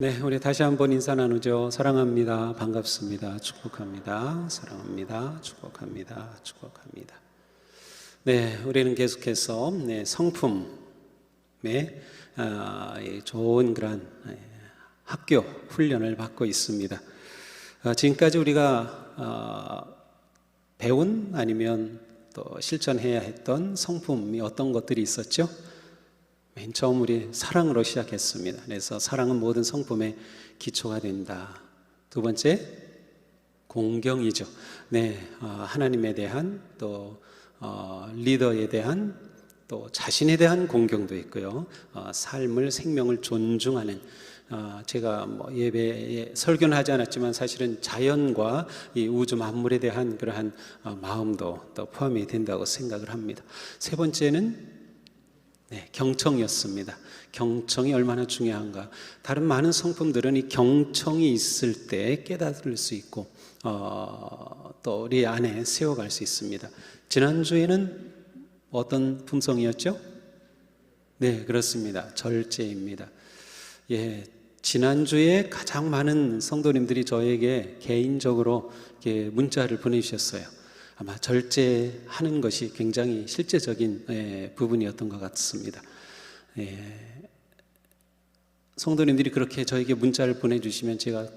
네, 우리 다시 한번 인사 나누죠. 사랑합니다. 반갑습니다. 축복합니다. 사랑합니다. 축복합니다. 축복합니다. 네, 우리는 계속해서 성품의 좋은 그런 학교 훈련을 받고 있습니다. 지금까지 우리가 배운 아니면 또 실천해야 했던 성품이 어떤 것들이 있었죠? 맨 처음 우리 사랑으로 시작했습니다. 그래서 사랑은 모든 성품의 기초가 된다. 두 번째, 공경이죠. 하나님에 대한 또 리더에 대한 또 자신에 대한 공경도 있고요. 삶을 생명을 존중하는 제가 예배에 설교는 하지 않았지만 사실은 자연과 이 우주 만물에 대한 그러한 마음도 또 포함이 된다고 생각을 합니다. 세 번째는 경청이었습니다. 경청이 얼마나 중요한가. 다른 많은 성품들은 이 경청이 있을 때 깨달을 수 있고 또 우리 안에 세워갈 수 있습니다. 지난주에는 어떤 품성이었죠? 네, 그렇습니다. 절제입니다. 지난주에 가장 많은 성도님들이 저에게 개인적으로 이렇게 문자를 보내주셨어요. 아마 절제하는 것이 굉장히 실제적인 부분이었던 것 같습니다. 성도님들이 그렇게 저에게 문자를 보내주시면 제가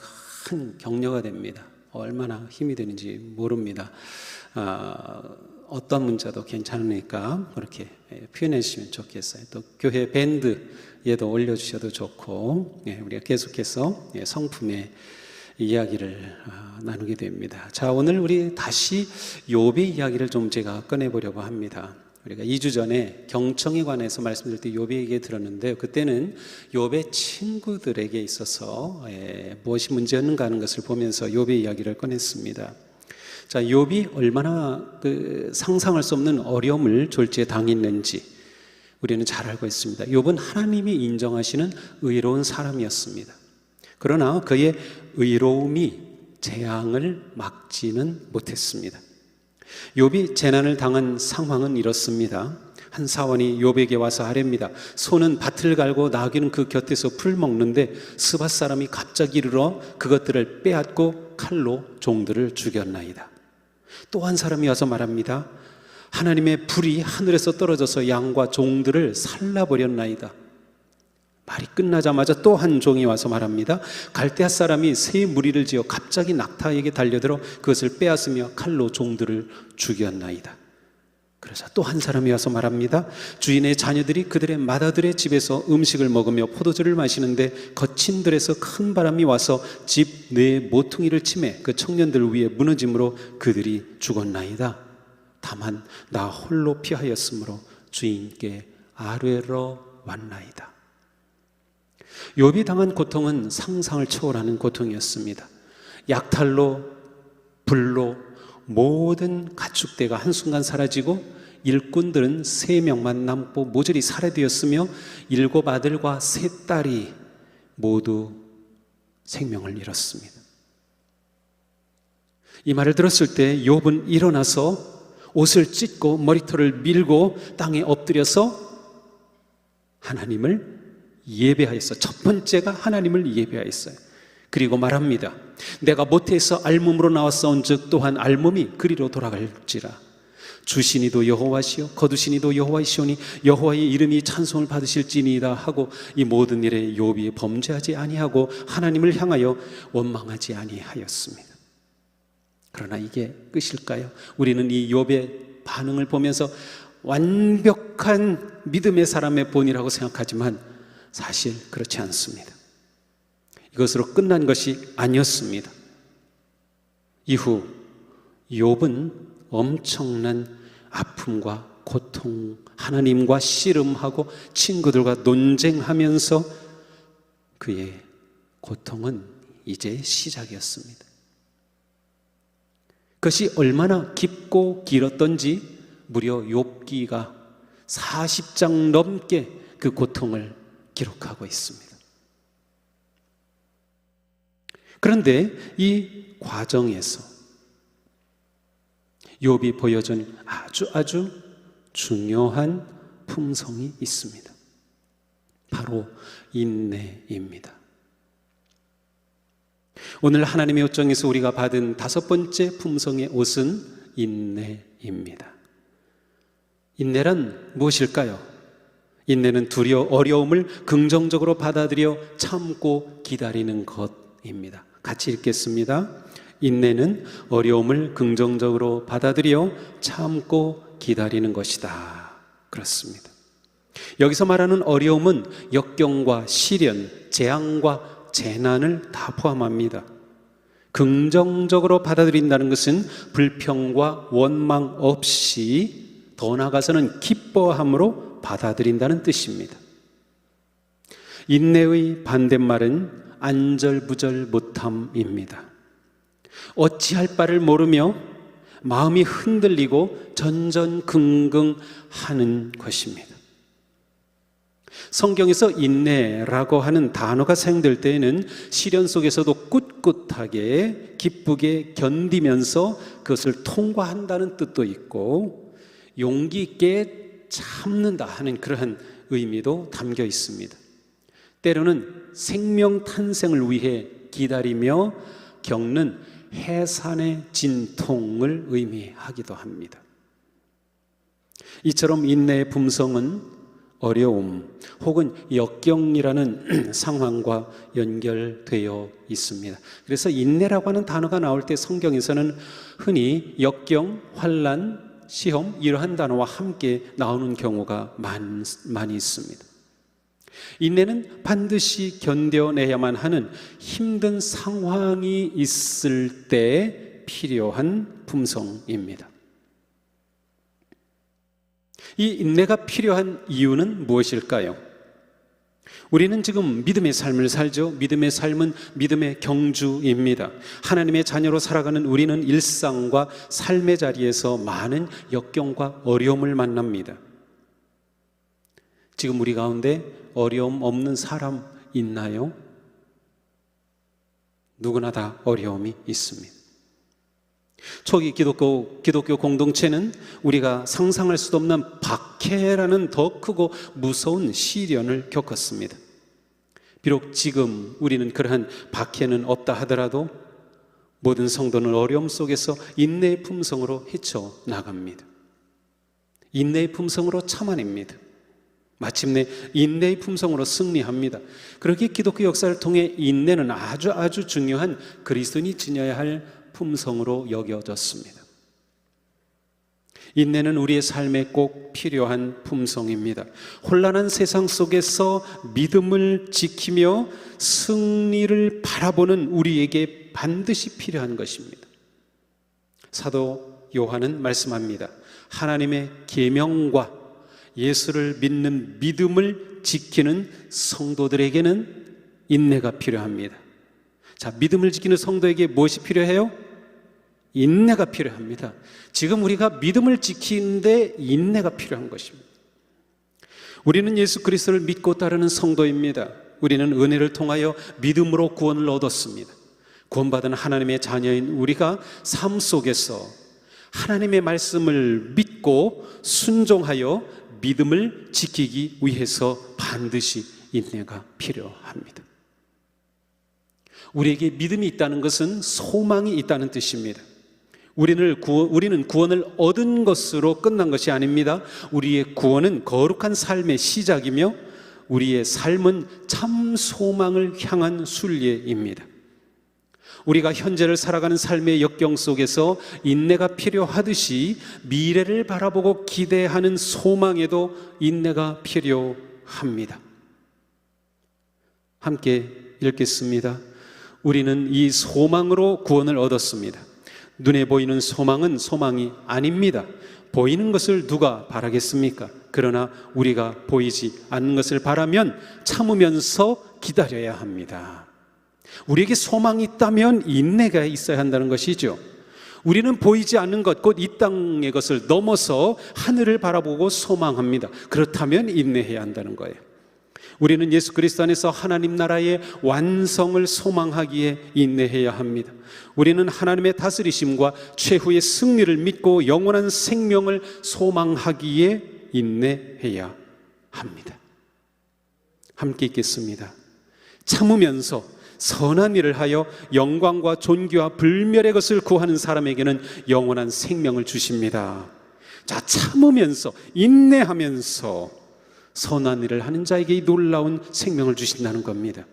큰 격려가 됩니다. 얼마나 힘이 되는지 모릅니다. 어떤 문자도 괜찮으니까 그렇게 표현해 주시면 좋겠어요. 또 교회 밴드에도 올려주셔도 좋고, 우리가 계속해서 성품의 이야기를 나누게 됩니다. 자, 오늘 우리 다시 욥의 이야기를 좀 제가 꺼내보려고 합니다. 우리가 2주 전에 경청에 관해서 말씀드릴 때 욥의 얘기 들었는데, 그때는 욥의 친구들에게 있어서 무엇이 문제였는가 하는 것을 보면서 욥의 이야기를 꺼냈습니다. 자, 욥이 얼마나 상상할 수 없는 어려움을 졸지에 당했는지 우리는 잘 알고 있습니다. 욥은 하나님이 인정하시는 의로운 사람이었습니다. 그러나 그의 의로움이 재앙을 막지는 못했습니다. 욥이 재난을 당한 상황은 이렇습니다. 한 사원이 욥에게 와서 아뢰입니다. 소는 밭을 갈고 나귀는 그 곁에서 풀 먹는데 스밧 사람이 갑자기 이르러 그것들을 빼앗고 칼로 종들을 죽였나이다. 또 한 사람이 와서 말합니다. 하나님의 불이 하늘에서 떨어져서 양과 종들을 살라버렸나이다. 말이 끝나자마자 또 한 종이 와서 말합니다. 갈대아 사람이 새 무리를 지어 갑자기 낙타에게 달려들어 그것을 빼앗으며 칼로 종들을 죽였나이다. 그러자 또 한 사람이 와서 말합니다. 주인의 자녀들이 그들의 맏아들의 집에서 음식을 먹으며 포도주를 마시는데 거친 들에서 큰 바람이 와서 집 내 모퉁이를 치매 그 청년들 위에 무너짐으로 그들이 죽었나이다. 다만 나 홀로 피하였으므로 주인께 아뢰러 왔나이다. 욥이 당한 고통은 상상을 초월하는 고통이었습니다. 약탈로, 불로 모든 가축대가 한순간 사라지고 일꾼들은 3명만 남고 모조리 살해되었으며 7 아들과 3 딸이 모두 생명을 잃었습니다. 이 말을 들었을 때 욥은 일어나서 옷을 찢고 머리털을 밀고 땅에 엎드려서 하나님을 예배하였어요. 첫 번째가 하나님을 예배하였어요. 그리고 말합니다. 내가 모태에서 알몸으로 나왔사온 즉 또한 알몸이 그리로 돌아갈지라. 주시니도 여호와시요 거두시니도 여호와이시오니 여호와의 이름이 찬송을 받으실지니이다 하고 이 모든 일에 욥이 범죄하지 아니하고 하나님을 향하여 원망하지 아니하였습니다. 그러나 이게 끝일까요? 우리는 이 욥의 반응을 보면서 완벽한 믿음의 사람의 본이라고 생각하지만 사실 그렇지 않습니다. 이것으로 끝난 것이 아니었습니다. 이후 욥은 엄청난 아픔과 고통, 하나님과 씨름하고 친구들과 논쟁하면서 그의 고통은 이제 시작이었습니다. 그것이 얼마나 깊고 길었던지 무려 욥기가 40장 넘게 그 고통을 기록하고 있습니다. 그런데 이 과정에서 욥이 보여준 아주 중요한 품성이 있습니다. 바로 인내입니다. 오늘 하나님의 옷장에서 우리가 받은 5번째 품성의 옷은 인내입니다. 인내란 무엇일까요? 인내는 어려움을 긍정적으로 받아들여 참고 기다리는 것입니다. 같이 읽겠습니다. 인내는 어려움을 긍정적으로 받아들여 참고 기다리는 것이다. 그렇습니다. 여기서 말하는 어려움은 역경과 시련, 재앙과 재난을 다 포함합니다. 긍정적으로 받아들인다는 것은 불평과 원망 없이 더 나아가서는 기뻐함으로 받아들인다는 뜻입니다. 인내의 반대말은 안절부절 못함입니다. 어찌할 바를 모르며 마음이 흔들리고 전전긍긍하는 것입니다. 성경에서 인내라고 하는 단어가 사용될 때에는 시련 속에서도 꿋꿋하게 기쁘게 견디면서 그것을 통과한다는 뜻도 있고 용기 있게 참는다 하는 그러한 의미도 담겨 있습니다. 때로는 생명 탄생을 위해 기다리며 겪는 해산의 진통을 의미하기도 합니다. 이처럼 인내의 품성은 어려움 혹은 역경이라는 상황과 연결되어 있습니다. 그래서 인내라고 하는 단어가 나올 때 성경에서는 흔히 역경, 환난, 시험 이러한 단어와 함께 나오는 경우가 많이 있습니다. 인내는 반드시 견뎌내야만 하는 힘든 상황이 있을 때 필요한 품성입니다. 이 인내가 필요한 이유는 무엇일까요? 우리는 지금 믿음의 삶을 살죠. 믿음의 삶은 믿음의 경주입니다. 하나님의 자녀로 살아가는 우리는 일상과 삶의 자리에서 많은 역경과 어려움을 만납니다. 지금 우리 가운데 어려움 없는 사람 있나요? 누구나 다 어려움이 있습니다. 초기 기독교 공동체는 우리가 상상할 수도 없는 박해라는 더 크고 무서운 시련을 겪었습니다. 비록 지금 우리는 그러한 박해는 없다 하더라도 모든 성도는 어려움 속에서 인내의 품성으로 헤쳐나갑니다. 인내의 품성으로 참아냅니다. 마침내 인내의 품성으로 승리합니다. 그렇게 기독교 역사를 통해 인내는 아주 중요한 그리스도인이 지녀야 할 품성으로 여겨졌습니다. 인내는 우리의 삶에 꼭 필요한 품성입니다. 혼란한 세상 속에서 믿음을 지키며 승리를 바라보는 우리에게 반드시 필요한 것입니다. 사도 요한은 말씀합니다. 하나님의 계명과 예수를 믿는 믿음을 지키는 성도들에게는 인내가 필요합니다. 자, 믿음을 지키는 성도에게 무엇이 필요해요? 인내가 필요합니다. 지금 우리가 믿음을 지키는데 인내가 필요한 것입니다. 우리는 예수 그리스도를 믿고 따르는 성도입니다. 우리는 은혜를 통하여 믿음으로 구원을 얻었습니다. 구원받은 하나님의 자녀인 우리가 삶 속에서 하나님의 말씀을 믿고 순종하여 믿음을 지키기 위해서 반드시 인내가 필요합니다. 우리에게 믿음이 있다는 것은 소망이 있다는 뜻입니다. 우리는 구원을 얻은 것으로 끝난 것이 아닙니다. 우리의 구원은 거룩한 삶의 시작이며 우리의 삶은 참 소망을 향한 순례입니다. 우리가 현재를 살아가는 삶의 역경 속에서 인내가 필요하듯이 미래를 바라보고 기대하는 소망에도 인내가 필요합니다. 함께 읽겠습니다. 우리는 이 소망으로 구원을 얻었습니다. 눈에 보이는 소망은 소망이 아닙니다. 보이는 것을 누가 바라겠습니까? 그러나 우리가 보이지 않는 것을 바라면 참으면서 기다려야 합니다. 우리에게 소망이 있다면 인내가 있어야 한다는 것이죠. 우리는 보이지 않는 것, 곧 이 땅의 것을 넘어서 하늘을 바라보고 소망합니다. 그렇다면 인내해야 한다는 거예요. 우리는 예수 그리스도 안에서 하나님 나라의 완성을 소망하기에 인내해야 합니다. 우리는 하나님의 다스리심과 최후의 승리를 믿고 영원한 생명을 소망하기에 인내해야 합니다. 함께 읽겠습니다. 참으면서 선한 일을 하여 영광과 존귀와 불멸의 것을 구하는 사람에게는 영원한 생명을 주십니다. 자, 참으면서 인내하면서 선한 일을 하는 자에게 이 놀라운 생명을 주신다는 겁니다.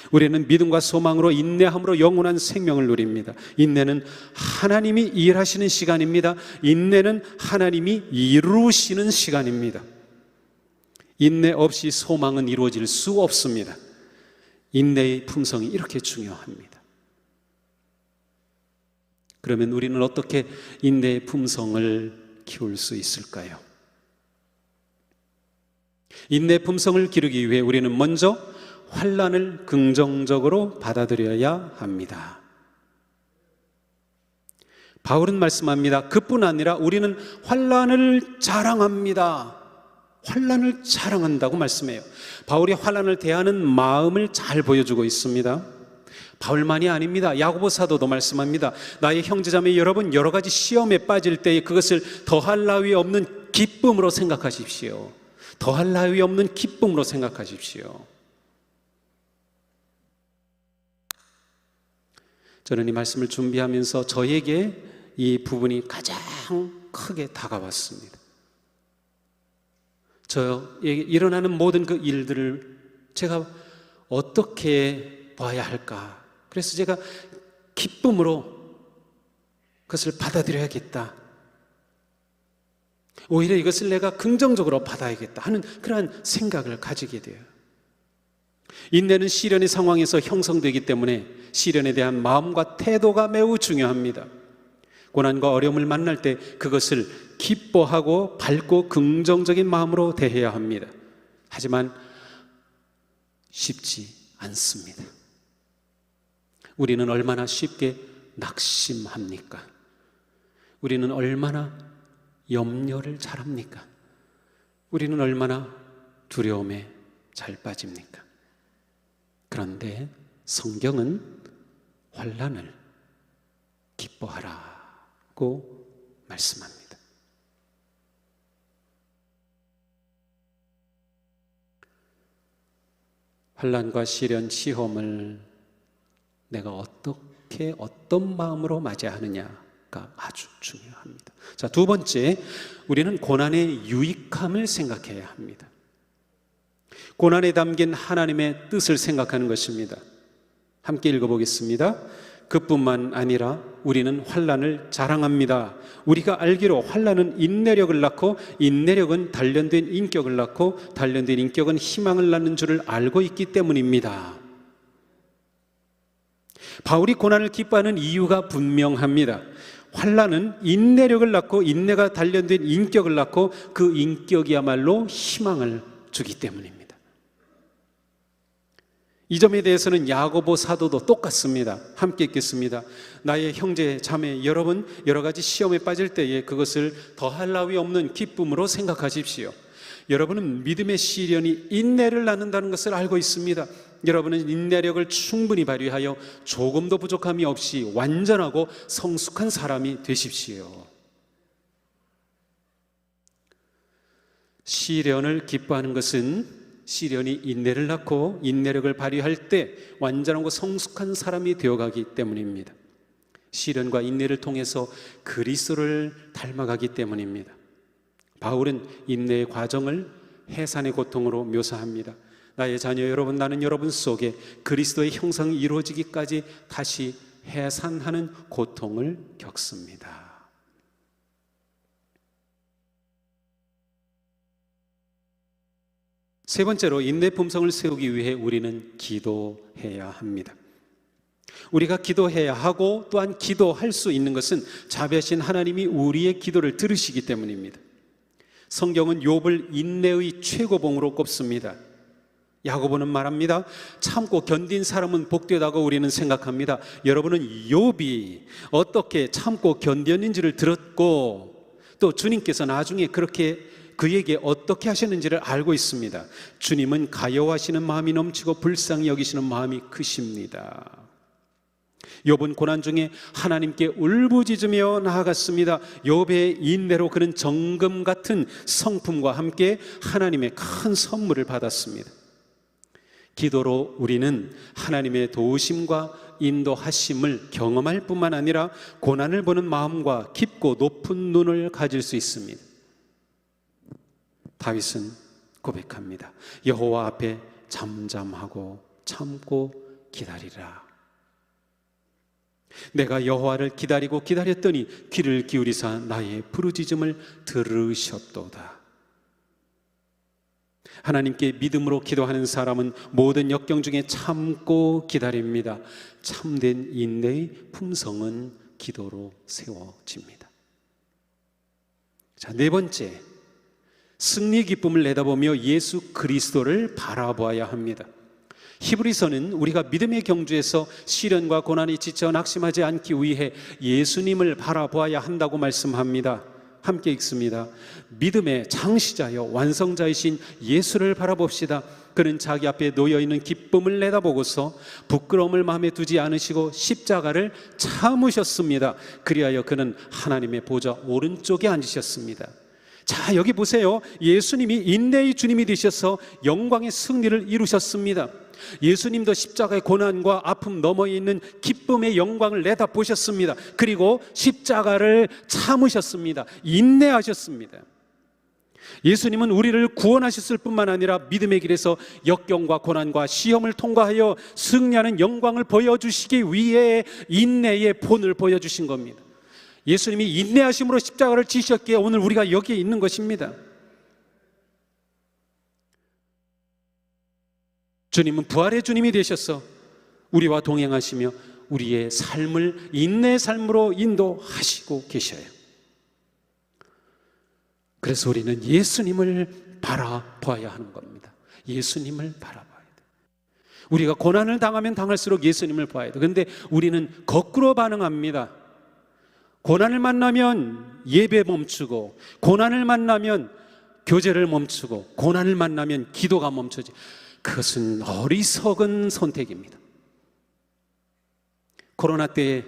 우리는 믿음과 소망으로 인내함으로 영원한 생명을 누립니다. 인내는 하나님이 일하시는 시간입니다. 인내는 하나님이 이루시는 시간입니다. 인내 없이 소망은 이루어질 수 없습니다. 인내의 품성이 이렇게 중요합니다. 그러면 우리는 어떻게 인내의 품성을 키울 수 있을까요? 인내의 품성을 기르기 위해 우리는 먼저 환난을 긍정적으로 받아들여야 합니다. 바울은 말씀합니다. 그뿐 아니라 우리는 환난을 자랑합니다. 환난을 자랑한다고 말씀해요. 바울이 환난을 대하는 마음을 잘 보여주고 있습니다. 바울만이 아닙니다. 야고보 사도도 말씀합니다. 나의 형제자매 여러분, 여러 가지 시험에 빠질 때에 그것을 더할 나위 없는 기쁨으로 생각하십시오. 더할 나위 없는 기쁨으로 생각하십시오. 저는 이 말씀을 준비하면서 저에게 이 부분이 가장 크게 다가왔습니다. 저에게 일어나는 모든 그 일들을 제가 어떻게 봐야 할까? 그래서 제가 기쁨으로 그것을 받아들여야겠다. 오히려 이것을 내가 긍정적으로 받아야겠다 하는 그러한 생각을 가지게 돼요. 인내는 시련의 상황에서 형성되기 때문에 시련에 대한 마음과 태도가 매우 중요합니다. 고난과 어려움을 만날 때 그것을 기뻐하고 밝고 긍정적인 마음으로 대해야 합니다. 하지만 쉽지 않습니다. 우리는 얼마나 쉽게 낙심합니까? 우리는 얼마나 염려를 잘합니까? 우리는 얼마나 두려움에 잘 빠집니까? 그런데 성경은 환난을 기뻐하라고 말씀합니다. 환난과 시련, 시험을 내가 어떻게 어떤 마음으로 맞이하느냐가 아주 중요합니다. 자, 두 번째, 우리는 고난의 유익함을 생각해야 합니다. 고난에 담긴 하나님의 뜻을 생각하는 것입니다. 함께 읽어보겠습니다. 그뿐만 아니라 우리는 환난을 자랑합니다. 우리가 알기로 환난은 인내력을 낳고 인내력은 단련된 인격을 낳고 단련된 인격은 희망을 낳는 줄을 알고 있기 때문입니다. 바울이 고난을 기뻐하는 이유가 분명합니다. 환난은 인내력을 낳고 인내가 단련된 인격을 낳고 그 인격이야말로 희망을 주기 때문입니다. 이 점에 대해서는 야고보 사도도 똑같습니다. 함께 읽겠습니다. 나의 형제 자매 여러분, 여러 가지 시험에 빠질 때에 그것을 더할 나위 없는 기쁨으로 생각하십시오. 여러분은 믿음의 시련이 인내를 낳는다는 것을 알고 있습니다. 여러분은 인내력을 충분히 발휘하여 조금도 부족함이 없이 완전하고 성숙한 사람이 되십시오. 시련을 기뻐하는 것은 시련이 인내를 낳고 인내력을 발휘할 때 완전하고 성숙한 사람이 되어가기 때문입니다. 시련과 인내를 통해서 그리스도를 닮아가기 때문입니다. 바울은 인내의 과정을 해산의 고통으로 묘사합니다. 나의 자녀 여러분, 나는 여러분 속에 그리스도의 형상이 이루어지기까지 다시 해산하는 고통을 겪습니다. 세 번째로 인내 품성을 세우기 위해 우리는 기도해야 합니다. 우리가 기도해야 하고 또한 기도할 수 있는 것은 자비하신 하나님이 우리의 기도를 들으시기 때문입니다. 성경은 욥을 인내의 최고봉으로 꼽습니다. 야고보는 말합니다. 참고 견딘 사람은 복되다고 우리는 생각합니다. 여러분은 욥이 어떻게 참고 견뎠는지를 들었고 또 주님께서 나중에 그렇게 그에게 어떻게 하셨는지를 알고 있습니다. 주님은 가여워하시는 마음이 넘치고 불쌍히 여기시는 마음이 크십니다. 욥은 고난 중에 하나님께 울부짖으며 나아갔습니다. 욥의 인내로 그는 정금 같은 성품과 함께 하나님의 큰 선물을 받았습니다. 기도로 우리는 하나님의 도우심과 인도하심을 경험할 뿐만 아니라 고난을 보는 마음과 깊고 높은 눈을 가질 수 있습니다. 다윗은 고백합니다. 여호와 앞에 잠잠하고 참고 기다리라. 내가 여호와를 기다리고 기다렸더니 귀를 기울이사 나의 부르짖음을 들으셨도다. 하나님께 믿음으로 기도하는 사람은 모든 역경 중에 참고 기다립니다. 참된 인내의 품성은 기도로 세워집니다. 자, 네 번째, 승리 기쁨을 내다보며 예수 그리스도를 바라보아야 합니다. 히브리서는 우리가 믿음의 경주에서 시련과 고난이 지쳐 낙심하지 않기 위해 예수님을 바라보아야 한다고 말씀합니다. 함께 읽습니다. 믿음의 창시자여 완성자이신 예수를 바라봅시다. 그는 자기 앞에 놓여있는 기쁨을 내다보고서 부끄러움을 마음에 두지 않으시고 십자가를 참으셨습니다. 그리하여 그는 하나님의 보좌 오른쪽에 앉으셨습니다. 자, 여기 보세요. 예수님이 인내의 주님이 되셔서 영광의 승리를 이루셨습니다. 예수님도 십자가의 고난과 아픔 너머에 있는 기쁨의 영광을 내다보셨습니다. 그리고 십자가를 참으셨습니다. 인내하셨습니다. 예수님은 우리를 구원하셨을 뿐만 아니라 믿음의 길에서 역경과 고난과 시험을 통과하여 승리하는 영광을 보여주시기 위해 인내의 본을 보여주신 겁니다. 예수님이 인내하심으로 십자가를 지셨기에 오늘 우리가 여기에 있는 것입니다. 주님은 부활의 주님이 되셔서 우리와 동행하시며 우리의 삶을 인내의 삶으로 인도하시고 계셔요. 그래서 우리는 예수님을 바라봐야 하는 겁니다. 예수님을 바라봐야 돼요. 우리가 고난을 당하면 당할수록 예수님을 봐야 돼요. 그런데 우리는 거꾸로 반응합니다. 고난을 만나면 예배 멈추고, 고난을 만나면 교제를 멈추고, 고난을 만나면 기도가 멈춰지. 그것은 어리석은 선택입니다. 코로나 때에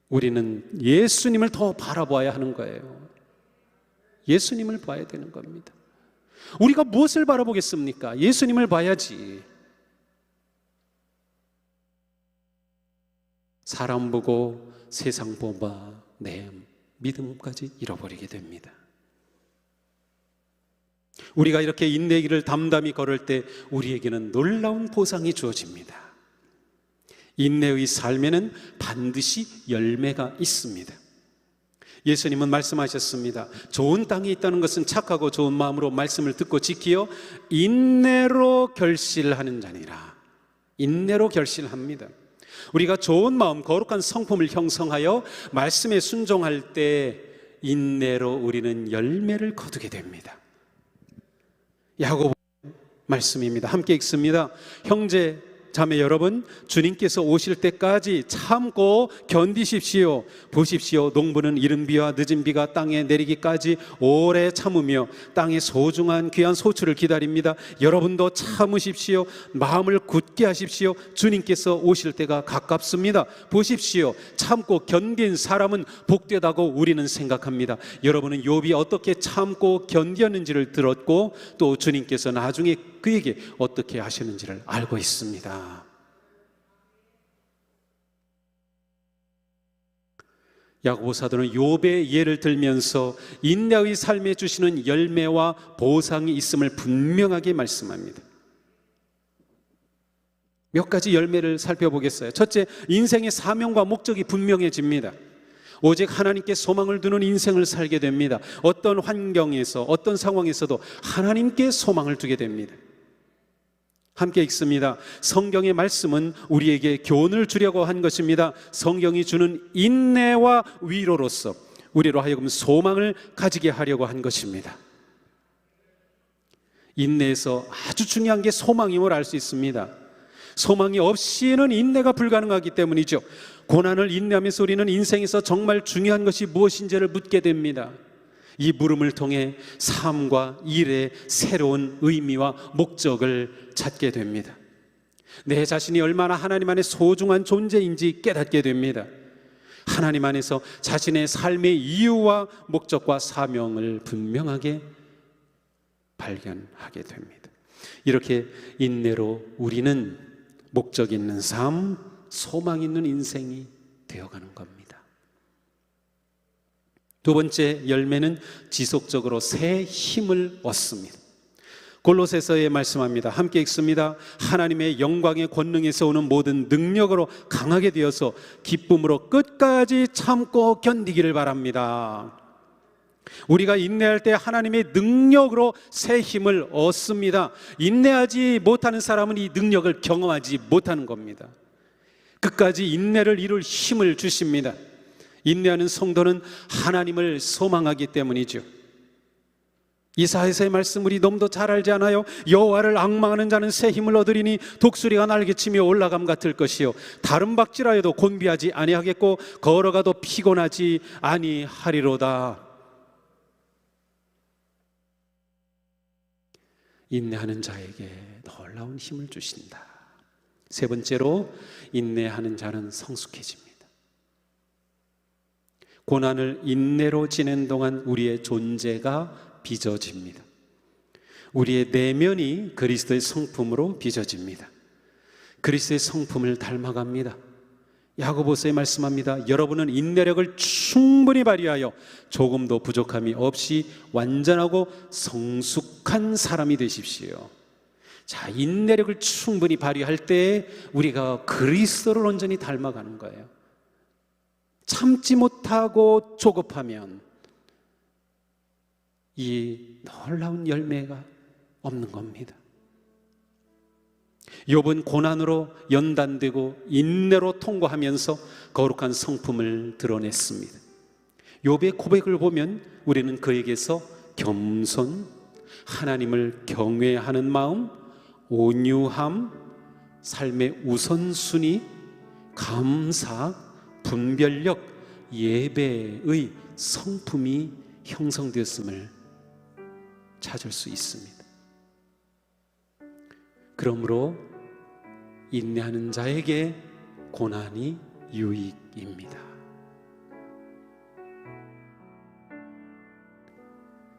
우리는 예수님을 더 바라봐야 하는 거예요. 예수님을 봐야 되는 겁니다. 우리가 무엇을 바라보겠습니까? 예수님을 봐야지. 사람 보고 세상 보봐 내 믿음까지 잃어버리게 됩니다. 우리가 이렇게 인내의 길을 담담히 걸을 때 우리에게는 놀라운 보상이 주어집니다. 인내의 삶에는 반드시 열매가 있습니다. 예수님은 말씀하셨습니다. 좋은 땅에 있다는 것은 착하고 좋은 마음으로 말씀을 듣고 지키어 인내로 결실하는 자니라. 인내로 결실합니다. 우리가 좋은 마음, 거룩한 성품을 형성하여 말씀에 순종할 때 인내로 우리는 열매를 거두게 됩니다. 야고보 말씀입니다. 함께 읽습니다. 형제 자매 여러분, 주님께서 오실 때까지 참고 견디십시오. 보십시오, 농부는 이른 비와 늦은 비가 땅에 내리기까지 오래 참으며 땅의 소중한 귀한 소출을 기다립니다. 여러분도 참으십시오. 마음을 굳게 하십시오. 주님께서 오실 때가 가깝습니다. 보십시오, 참고 견딘 사람은 복되다고 우리는 생각합니다. 여러분은 욥이 어떻게 참고 견뎠는지를 들었고 또 주님께서 나중에 그에게 어떻게 하셨는지를 알고 있습니다. 야고보 사도는 욥의 예를 들면서 인내의 삶에 주시는 열매와 보상이 있음을 분명하게 말씀합니다. 몇 가지 열매를 살펴보겠어요. 첫째, 인생의 사명과 목적이 분명해집니다. 오직 하나님께 소망을 두는 인생을 살게 됩니다. 어떤 환경에서 어떤 상황에서도 하나님께 소망을 두게 됩니다. 함께 읽습니다. 성경의 말씀은 우리에게 교훈을 주려고 한 것입니다. 성경이 주는 인내와 위로로서 우리로 하여금 소망을 가지게 하려고 한 것입니다. 인내에서 아주 중요한 게 소망임을 알 수 있습니다. 소망이 없이는 인내가 불가능하기 때문이죠. 고난을 인내하면서 우리는 인생에서 정말 중요한 것이 무엇인지를 묻게 됩니다. 이 물음을 통해 삶과 일의 새로운 의미와 목적을 찾게 됩니다. 내 자신이 얼마나 하나님 안에 소중한 존재인지 깨닫게 됩니다. 하나님 안에서 자신의 삶의 이유와 목적과 사명을 분명하게 발견하게 됩니다. 이렇게 인내로 우리는 목적 있는 삶, 소망 있는 인생이 되어가는 겁니다. 두 번째 열매는 지속적으로 새 힘을 얻습니다. 골로새서에 말씀합니다. 함께 읽습니다. 하나님의 영광의 권능에서 오는 모든 능력으로 강하게 되어서 기쁨으로 끝까지 참고 견디기를 바랍니다. 우리가 인내할 때 하나님의 능력으로 새 힘을 얻습니다. 인내하지 못하는 사람은 이 능력을 경험하지 못하는 겁니다. 끝까지 인내를 이룰 힘을 주십니다. 인내하는 성도는 하나님을 소망하기 때문이죠. 이사야서의 말씀 우리 너무도 잘 알지 않아요? 여호와를 앙망하는 자는 새 힘을 얻으리니 독수리가 날개치며 올라감 같을 것이요 다른 박질하여도 곤비하지 아니하겠고 걸어가도 피곤하지 아니하리로다. 인내하는 자에게 놀라운 힘을 주신다. 세 번째로 인내하는 자는 성숙해집니다. 고난을 인내로 지낸 동안 우리의 존재가 빚어집니다. 우리의 내면이 그리스도의 성품으로 빚어집니다. 그리스도의 성품을 닮아갑니다. 야고보서에 말씀합니다. 여러분은 인내력을 충분히 발휘하여 조금도 부족함이 없이 완전하고 성숙한 사람이 되십시오. 자, 인내력을 충분히 발휘할 때 우리가 그리스도를 온전히 닮아가는 거예요. 참지 못하고 조급하면 이 놀라운 열매가 없는 겁니다. 욥은 고난으로 연단되고 인내로 통과하면서 거룩한 성품을 드러냈습니다. 욥의 고백을 보면 우리는 그에게서 겸손, 하나님을 경외하는 마음, 온유함, 삶의 우선순위, 감사, 분별력, 예배의 성품이 형성되었음을 찾을 수 있습니다. 그러므로 인내하는 자에게 고난이 유익입니다.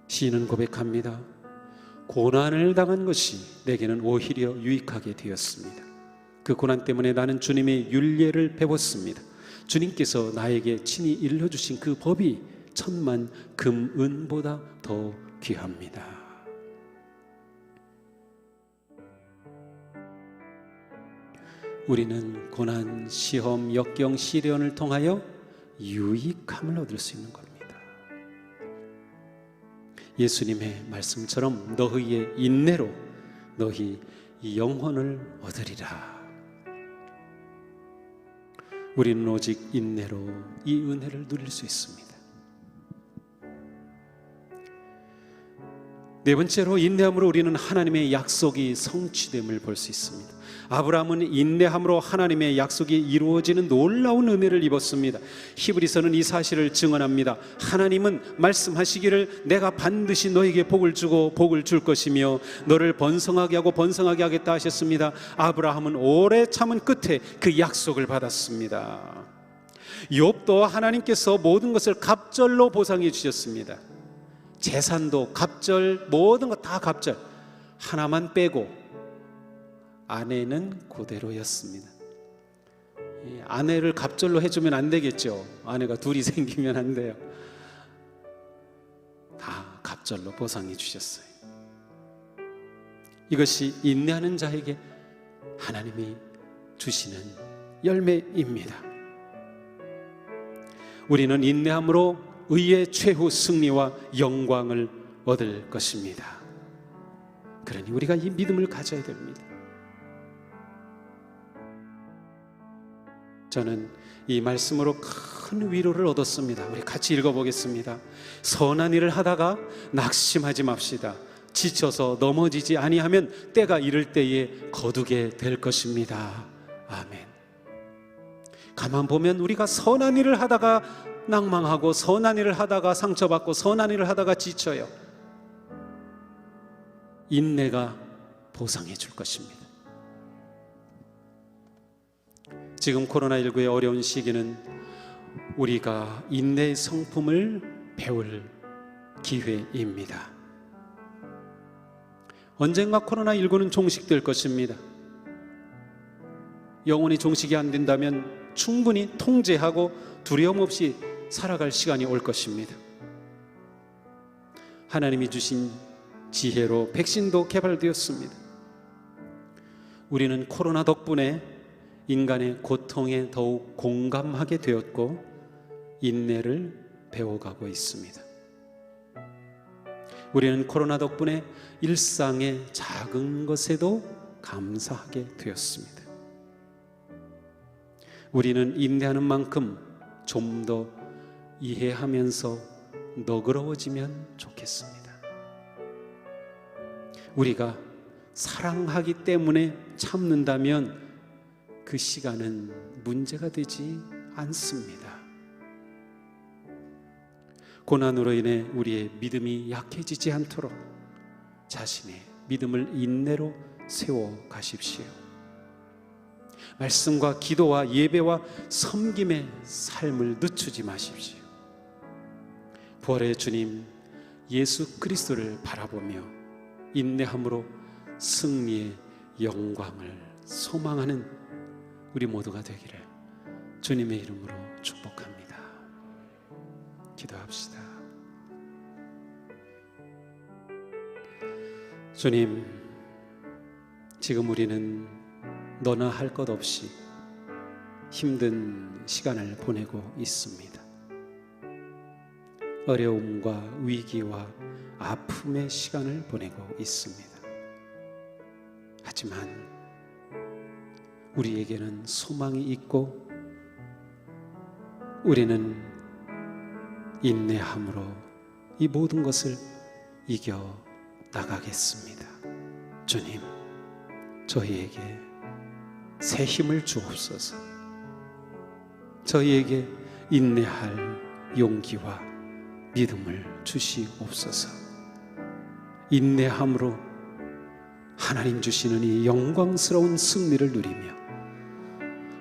시인은 고백합니다. 고난을 당한 것이 내게는 오히려 유익하게 되었습니다. 그 고난 때문에 나는 주님의 율례를 배웠습니다. 주님께서 나에게 친히 일러주신 그 법이 천만 금은보다 더 귀합니다. 우리는 고난, 시험, 역경, 시련을 통하여 유익함을 얻을 수 있는 겁니다. 예수님의 말씀처럼 너희의 인내로 너희 영혼을 얻으리라. 우리는 오직 인내로 이 은혜를 누릴 수 있습니다. 네 번째로 인내함으로 우리는 하나님의 약속이 성취됨을 볼 수 있습니다. 아브라함은 인내함으로 하나님의 약속이 이루어지는 놀라운 은혜를 입었습니다. 히브리서는 이 사실을 증언합니다. 하나님은 말씀하시기를 내가 반드시 너에게 복을 주고 복을 줄 것이며 너를 번성하게 하고 번성하게 하겠다 하셨습니다. 아브라함은 오래 참은 끝에 그 약속을 받았습니다. 욥도 하나님께서 모든 것을 갑절로 보상해 주셨습니다. 재산도 갑절, 모든 것 다 갑절. 하나만 빼고 아내는 그대로였습니다. 아내를 갑절로 해주면 안 되겠죠. 아내가 둘이 생기면 안 돼요. 다 갑절로 보상해 주셨어요. 이것이 인내하는 자에게 하나님이 주시는 열매입니다. 우리는 인내함으로 의의 최후 승리와 영광을 얻을 것입니다. 그러니 우리가 이 믿음을 가져야 됩니다. 저는 이 말씀으로 큰 위로를 얻었습니다. 우리 같이 읽어보겠습니다. 선한 일을 하다가 낙심하지 맙시다. 지쳐서 넘어지지 아니하면 때가 이를 때에 거두게 될 것입니다. 아멘. 가만 보면 우리가 선한 일을 하다가 낭망하고 선한 일을 하다가 상처받고 선한 일을 하다가 지쳐요. 인내가 보상해 줄 것입니다. 지금 코로나19의 어려운 시기는 우리가 인내의 성품을 배울 기회입니다. 언젠가 코로나19는 종식될 것입니다. 영원히 종식이 안 된다면 충분히 통제하고 두려움 없이 살아갈 시간이 올 것입니다. 하나님이 주신 지혜로 백신도 개발되었습니다. 우리는 코로나 덕분에 인간의 고통에 더욱 공감하게 되었고 인내를 배워가고 있습니다. 우리는 코로나 덕분에 일상의 작은 것에도 감사하게 되었습니다. 우리는 인내하는 만큼 좀 더 이해하면서 너그러워지면 좋겠습니다. 우리가 사랑하기 때문에 참는다면 그 시간은 문제가 되지 않습니다. 고난으로 인해 우리의 믿음이 약해지지 않도록 자신의 믿음을 인내로 세워 가십시오. 말씀과 기도와 예배와 섬김의 삶을 늦추지 마십시오. 부활의 주님 예수 그리스도를 바라보며 인내함으로 승리의 영광을 소망하는 우리 모두가 되기를 주님의 이름으로 축복합니다. 기도합시다. 주님, 지금 우리는 너나 할 것 없이 힘든 시간을 보내고 있습니다. 어려움과 위기와 아픔의 시간을 보내고 있습니다. 하지만 우리에게는 소망이 있고 우리는 인내함으로 이 모든 것을 이겨 나가겠습니다. 주님, 저희에게 새 힘을 주옵소서. 저희에게 인내할 용기와 믿음을 주시옵소서. 인내함으로 하나님 주시는 이 영광스러운 승리를 누리며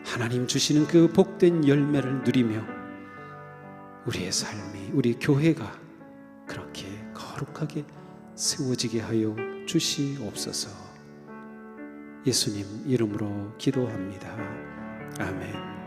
하나님 주시는 그 복된 열매를 누리며 우리의 삶이, 우리 교회가 그렇게 거룩하게 세워지게 하여 주시옵소서. 예수님 이름으로 기도합니다. 아멘.